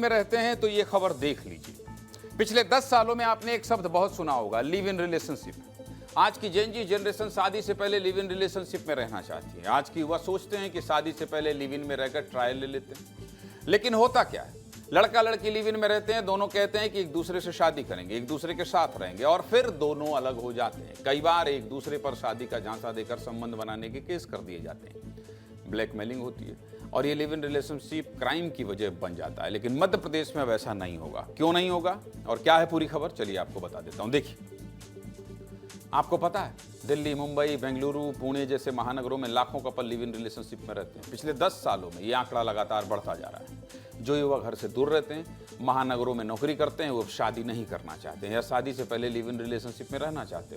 में रहते हैं तो ये खबर देख लीजिए। पिछले 10 सालों में आपने एक शब्द बहुत सुना होगा, लिव इन रिलेशनशिप। आज की जेन जी जनरेशन शादी से पहले लिव इन रिलेशनशिप में रहना चाहती है। आज की युवा सोचते हैं कि शादी से पहले लिव इन में रहकर ट्रायल ले लेते हैं। लेकिन होता क्या है, लड़का लड़की लिव इन में रहते हैं, दोनों कहते हैं कि एक दूसरे से शादी करेंगे, एक दूसरे के साथ रहेंगे, और फिर दोनों अलग हो जाते हैं। कई बार एक दूसरे पर शादी का झांसा देकर संबंध बनाने के केस कर दिए जाते हैं। ब्लैकमेलिंग होती है और ये लिव इन रिलेशनशिप क्राइम की वजह बन जाता है। लेकिन मध्य प्रदेश में वैसा नहीं होगा। क्यों नहीं होगा और क्या है पूरी खबर, चलिए आपको बता देता हूं। देखिए, आपको पता है दिल्ली, मुंबई, बेंगलुरु, पुणे जैसे महानगरों में लाखों कपल लिव इन रिलेशनशिप में रहते हैं। पिछले 10 सालों में ये आंकड़ा लगातार बढ़ता जा रहा है। जो युवा घर से दूर रहते हैं, महानगरों में नौकरी करते हैं, वो अब शादी नहीं करना चाहते हैं या शादी से पहले लिव इन रिलेशनशिप में रहना चाहते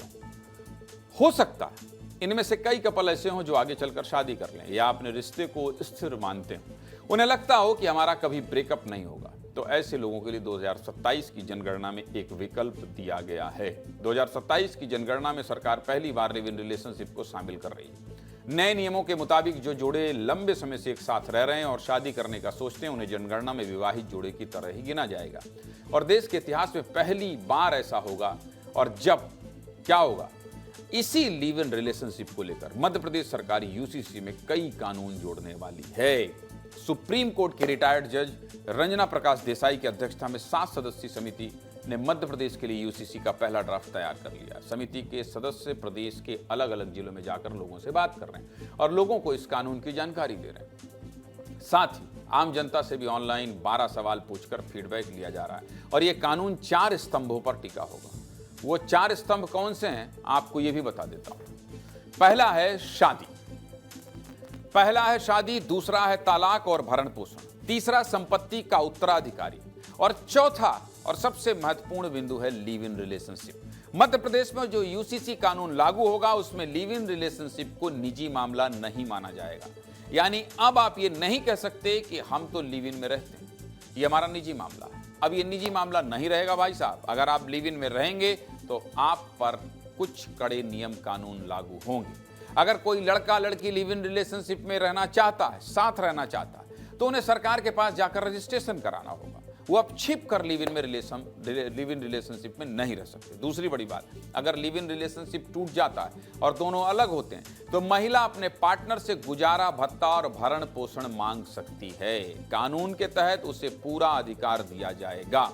हो सकता है इनमें से कई कपल ऐसे हों जो आगे चलकर शादी कर लें या अपने रिश्ते को स्थिर मानते हो। उन्हें लगता हो कि हमारा कभी ब्रेकअप नहीं होगा। तो ऐसे लोगों के लिए 2027 की जनगणना में एक विकल्प दिया गया है। 2027 की जनगणना में सरकार पहली बार लिव इन रिलेशनशिप को शामिल कर रही है। नए नियमों के मुताबिक जो जोड़े लंबे समय से एक साथ रह रहे हैं और शादी करने का सोचते हैं, उन्हें जनगणना में विवाहित जोड़े की तरह ही गिना जाएगा। और देश के इतिहास में पहली बार ऐसा होगा। और जब क्या होगा, इसी लिव इन रिलेशनशिप को लेकर मध्य प्रदेश सरकार यूसीसी में कई कानून जोड़ने वाली है। सुप्रीम कोर्ट के रिटायर्ड जज रंजना प्रकाश देसाई की अध्यक्षता में 7 सदस्यीय समिति ने मध्य प्रदेश के लिए यूसीसी का पहला ड्राफ्ट तैयार कर लिया। समिति के सदस्य प्रदेश के अलग अलग जिलों में जाकर लोगों से बात कर रहे हैं और लोगों को इस कानून की जानकारी दे रहे हैं। साथ ही आम जनता से भी ऑनलाइन 12 सवाल पूछकर फीडबैक लिया जा रहा है। और यह कानून 4 स्तंभों पर टिका होगा। वो 4 स्तंभ कौन से हैं, आपको ये भी बता देता हूं। पहला है शादी, दूसरा है तलाक और भरण पोषण, तीसरा संपत्ति का उत्तराधिकारी, और चौथा और सबसे महत्वपूर्ण बिंदु है live in relationship. Madhya Pradesh में जो यूसीसी कानून लागू होगा उसमें लिव इन रिलेशनशिप को निजी मामला नहीं माना जाएगा। यानी अब आप ये नहीं कह सकते कि हम तो लिव इन में रहते हैं, ये हमारा निजी मामला है। अब ये निजी मामला नहीं रहेगा भाई साहब। अगर आप लिव इन में रहेंगे तो आप पर कुछ कड़े नियम कानून लागू होंगे। अगर कोई लड़का लड़की लिव इन रिलेशनशिप में रहना चाहता है, साथ रहना चाहता है, तो उन्हें सरकार के पास जाकर रजिस्ट्रेशन कराना होगा। वो अब छिप कर लिव इन रिलेशनशिप में नहीं रह सकते। दूसरी बड़ी बात, अगर लिव इन रिलेशनशिप टूट जाता है और दोनों अलग होते हैं तो महिला अपने पार्टनर से गुजारा भत्ता और भरण पोषण मांग सकती है। कानून के तहत उसे पूरा अधिकार दिया जाएगा।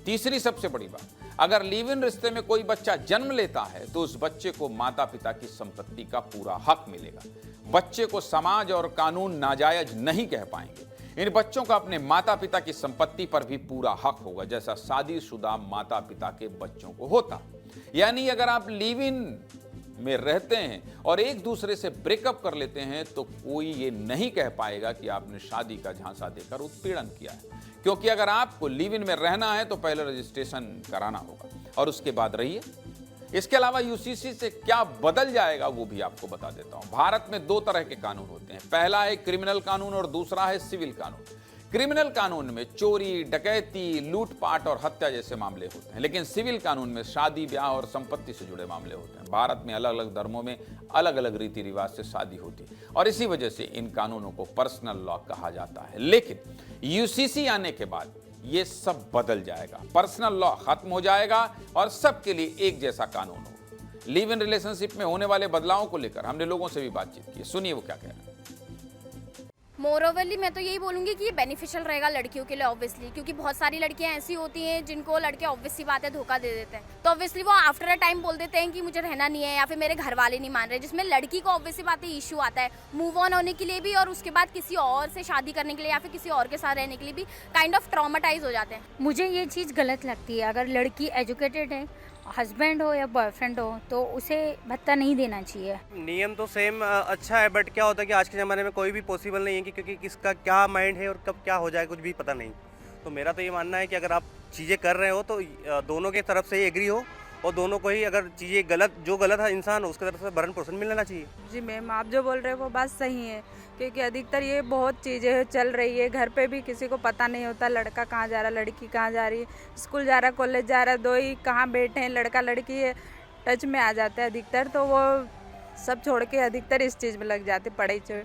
तीसरी सबसे बड़ी बात, अगर लिव इन रिश्ते में कोई बच्चा जन्म लेता है तो उस बच्चे को माता पिता की संपत्ति का पूरा हक मिलेगा। बच्चे को समाज और कानून नाजायज नहीं कह पाएंगे। इन बच्चों का अपने माता पिता की संपत्ति पर भी पूरा हक होगा, जैसा शादीशुदा माता पिता के बच्चों को होता। यानी अगर आप लिव इन में रहते हैं और एक दूसरे से ब्रेकअप कर लेते हैं तो कोई ये नहीं कह पाएगा कि आपने शादी का झांसा देकर उत्पीड़न किया है। क्योंकि अगर आपको लिव इन में रहना है तो पहले रजिस्ट्रेशन कराना होगा और उसके बाद रहिए। इसके अलावा यूसीसी से क्या बदल जाएगा वो भी आपको बता देता हूं। भारत में 2 तरह के कानून होते हैं। पहला है क्रिमिनल कानून और दूसरा है सिविल कानून। क्रिमिनल कानून में चोरी, डकैती, लूटपाट और हत्या जैसे मामले होते हैं, लेकिन सिविल कानून में शादी, ब्याह और संपत्ति से जुड़े मामले होते हैं। भारत में अलग अलग धर्मों में अलग अलग रीति रिवाज से शादी होती है और इसी वजह से इन कानूनों को पर्सनल लॉ कहा जाता है। लेकिन यूसीसी आने के बाद ये सब बदल जाएगा। पर्सनल लॉ खत्म हो जाएगा और सबके लिए एक जैसा कानून होगा। लिव इन रिलेशनशिप में होने वाले बदलावों को लेकर हमने लोगों से भी बातचीत की। सुनिए वो क्या कह रहे हैं। मोरोवरली मैं तो यही बोलूँगी कि ये बेनिफिशियल रहेगा लड़कियों के लिए ऑब्वियसली, क्योंकि बहुत सारी लड़कियां ऐसी होती हैं जिनको लड़के ऑब्वियस सी बात है धोखा दे देते हैं। तो ऑब्वियसली वो आफ्टर अ टाइम बोल देते हैं कि मुझे रहना नहीं है या फिर मेरे घर वाले नहीं मान रहे, जिसमें लड़की को ऑब्वियस सी बात है इशू आता है मूव ऑन होने के लिए भी और उसके बाद किसी और से शादी करने के लिए या फिर किसी और के साथ रहने के लिए भी काइंड ऑफ ट्रॉमेटाइज हो जाते हैं। मुझे ये चीज़ गलत लगती है। अगर लड़की एजुकेटेड है, हस्बैंड हो या बॉयफ्रेंड हो, तो उसे भत्ता नहीं देना चाहिए। नियम तो सेम अच्छा है, बट क्या होता है कि आज के ज़माने में कोई भी पॉसिबल नहीं है कि क्योंकि किसका क्या माइंड है और कब क्या हो जाए कुछ भी पता नहीं। तो मेरा तो ये मानना है कि अगर आप चीज़ें कर रहे हो तो दोनों के तरफ से ही एग्री हो और दोनों को ही अगर चीज़ें जो गलत है इंसान उसकी तरफ से भरण पोषण मिलना चाहिए। जी मैम, आप जो बोल रहे हो वो बात सही है, क्योंकि अधिकतर ये बहुत चीज़ें चल रही है। घर पे भी किसी को पता नहीं होता लड़का कहाँ जा रहा, लड़की कहाँ जा रही है, स्कूल जा रहा, कॉलेज जा रहा, दो ही कहाँ बैठे हैं, लड़का लड़की है, टच में आ जाता है अधिकतर। तो वो सब छोड़ के अधिकतर इस चीज़ में लग जाते पढ़ाई से।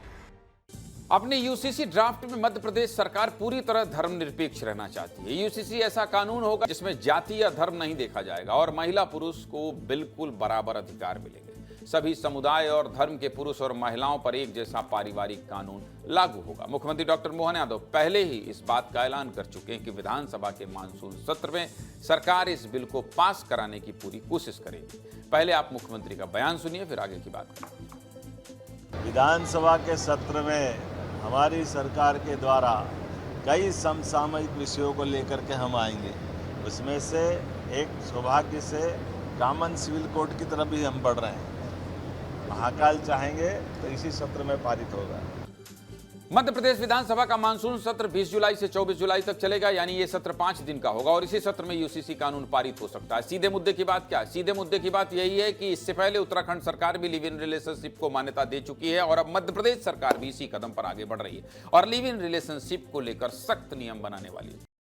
अपने यूसीसी ड्राफ्ट में मध्य प्रदेश सरकार पूरी तरह धर्मनिरपेक्ष रहना चाहती है। यूसीसी ऐसा कानून होगा जिसमें जाति या धर्म नहीं देखा जाएगा और महिला पुरुष को बिल्कुल बराबर अधिकार मिलेंगे। सभी समुदाय और धर्म के पुरुष और महिलाओं पर एक जैसा पारिवारिक कानून लागू होगा। मुख्यमंत्री डॉक्टर मोहन यादव पहले ही इस बात का ऐलान कर चुके हैं कि विधानसभा के मानसून सत्र में सरकार इस बिल को पास कराने की पूरी कोशिश करेगी। पहले आप मुख्यमंत्री का बयान सुनिए, फिर आगे की बात करें। विधानसभा के सत्र में हमारी सरकार के द्वारा कई समसामयिक विषयों को लेकर के हम आएंगे। उसमें से एक सौभाग्य से कॉमन सिविल कोड की तरफ भी हम बढ़ रहे हैं। महाकाल चाहेंगे तो इसी सत्र में पारित होगा। मध्य प्रदेश विधानसभा का मानसून सत्र 20 जुलाई से 24 जुलाई तक चलेगा, यानी ये सत्र 5 दिन का होगा और इसी सत्र में यूसीसी कानून पारित हो सकता है। सीधे मुद्दे की बात क्या है? सीधे मुद्दे की बात यही है कि इससे पहले उत्तराखंड सरकार भी लिव इन रिलेशनशिप को मान्यता दे चुकी है और अब मध्य प्रदेश सरकार भी इसी कदम पर आगे बढ़ रही है और लिव इन रिलेशनशिप को लेकर सख्त नियम बनाने वाली है।